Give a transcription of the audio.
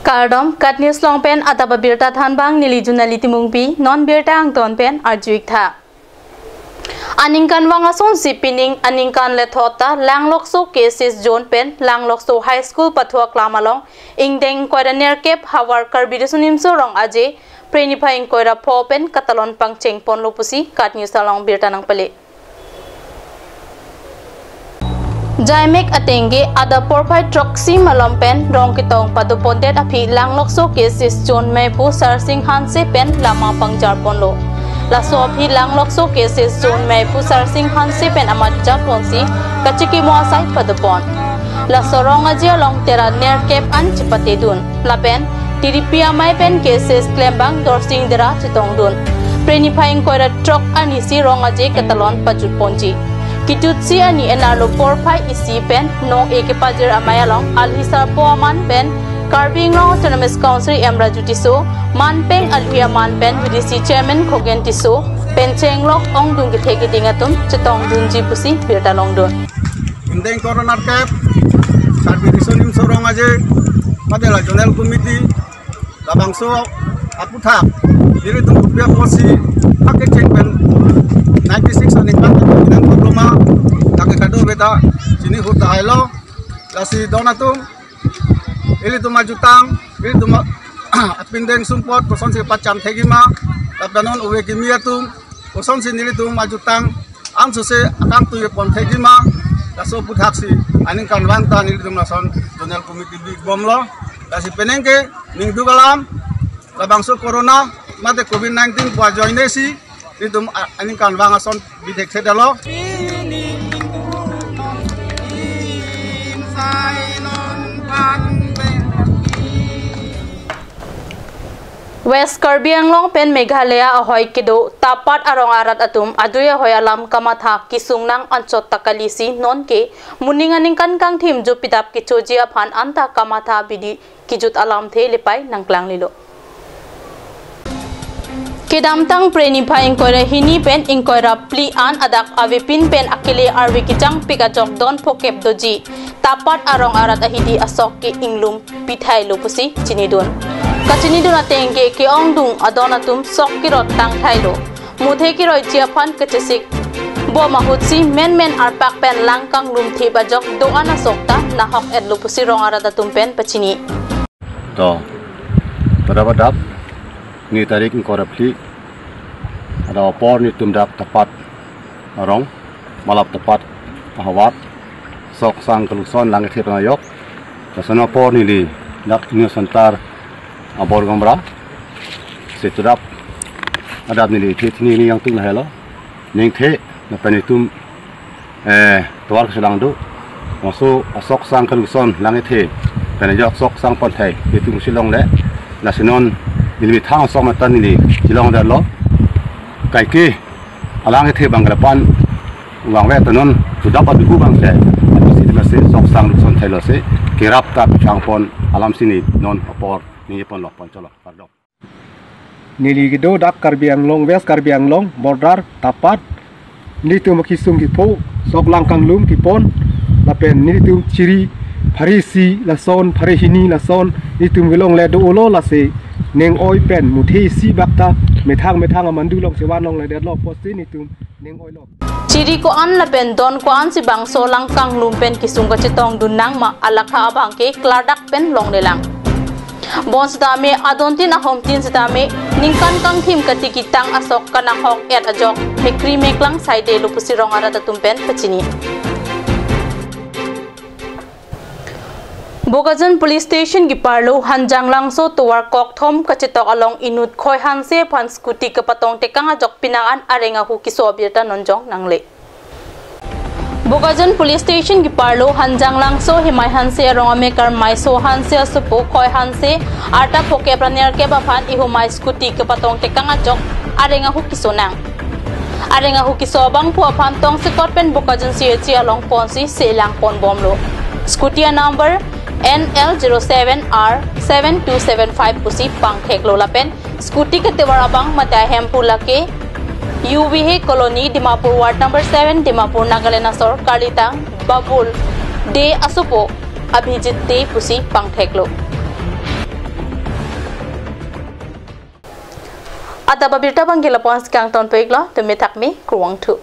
Kardom kat news long pen ataba birta than bang nili junali timungpi non birta ang ton pen arjuik tha aningkan wangason sipining aningkan lethota langlokso cases zone pen langlokso high school pathua klamalong ingdeng koiraner kep hawar karbidisunim so rong aje preniphaing koira pho pen katalon pangcheng pon lopusi kat news long birta nang pale Jaimek atenge ada porpai troksi malompen rong kitong padupondet api langlokso cases John Mepu Sarsing Hanse pen lama pangjar ponlo laso api langlokso cases John Mepu Sarsing Hanse pen amat japonsi kachiki moasai padupon laso rong aja long tera ner kep an chipate dun lapen tiripia mai pen cases klembang dorsing dera chitong dun preniphaing koira trok anisi rong aje katalon pajut ponji Kitutsi ani enalo porpai isi pen nong eke pajer amayalong alhisar poaman pen Karbing long autonomous council emra jutiso manpeng alhia manpen VDC chairman Khogen tiso pencheng lok ong dung ke theke dingatum chetong dunji pusi birta long don indeng corona cap sarbidisonim sorong aje padela zonal committee labangso aputhak diri tum rupiah posi pakai ceng pen 96 ani kan dengan problema tak kado beta sini hurta hailo lasi donatum ili tu majutang ili tu apindeng sumpot person si pacam thegima tapdanon uwe kimiatum person si nili tu majutang am suse akam tu ye pon thegima laso puthaksi aning kan wanta nili tu nason donal committee big bomlo lasi penengke minggu galam labangso corona mate covid 19 kwa joinesi itu aning kan wangason bidek sedalo West Karbi Anglong pen Meghalaya ahoy kido tapat arong arat atum aduya hoy alam kamatha kisungnang anchot takalisi non ke muninganing kan kang thim jo pitap ki choji aphan anta kamatha bidi kijut alam the lepai nangklang lilo Kedamtang preniphaing koira hini pen inkoira pli an adak avipin pen akile arwi kijang pikajok don pokep doji tapat arong arat ahidi asok ki inglum pithai lopusi chinidon kachinidon atenge ke ongdung adonatum sok kirot tang thailo muthe ki roi chiaphan kachesik bo mahutsi men arpak pen langkang lum the bajok do ana sokta nahok ed lopusi rong arat atum pen pachini to padabadap ni tarik korupsi ada por ni tumdak tepat orang malap tepat ahwat sok sang keluson langit hirayok kasana por ni li dak ni santar abor gambra setudap ada ni li thini ni yang tung helo ning the na panitum tuar sedang du masu sok sang keluson langit he penajok sok sang ponthai hitung silong le nasinon ini thang sok matan ni silong da lo kai ke alang the banglapan wang we tanon sudap adu bang se sidla se sok sang son thailo se kirap ta changpon alam sini non apor ni pon lo pon cholo pardok nili gido dak Karbi Anglong West Karbi Anglong border tapat ni tu makisung ki po sok langkang lum ki pon lapen ni tu ciri Parisi lason parihini lason ni tu gelong le do lo la se neng oi pen muthi si bakta methang amandu long sewan long le deadlock posti ni tum neng oi lo Ciri ko an lapen don ko an si bangso langkang lumpen kisung ka chitong dunang ma alakha abangke kladak pen long lelang bon sidame adontin ahomtin sidame ningkan kang thim katikitang asok kanahok et ajok mekri meklang side lupusi rong arata tumpen pachini Bogajan Police Station ki parlo hanjang langso tuwar kokthom kachitok along inut khoi hanse phan scooty ka patong tekanga jok pinangan arenga hu ki sobirta nonjong nangle Bogajan Police Station ki parlo hanjang langso himai hanse arongame kar maiso hanse asupo khoi hanse arta phoke praner ke ba phan ihu mai scooty ka patong tekanga jok arenga hu ki sonang arenga hu ki sobang phu phan tong sikot pen Bogajan CH along ponsi selang pon bomlo scooty number NL07R7275 pusi pang theklo lapen scooty ke tewara bang mata hempu lake UVH colony Dimapur ward number 7 Dimapur Nagaland Asor Kalitang Babul de asupo Abhijit de pusi pang theklo Ada babirta bangila pons kang ton peglo to metak mi kruang tu.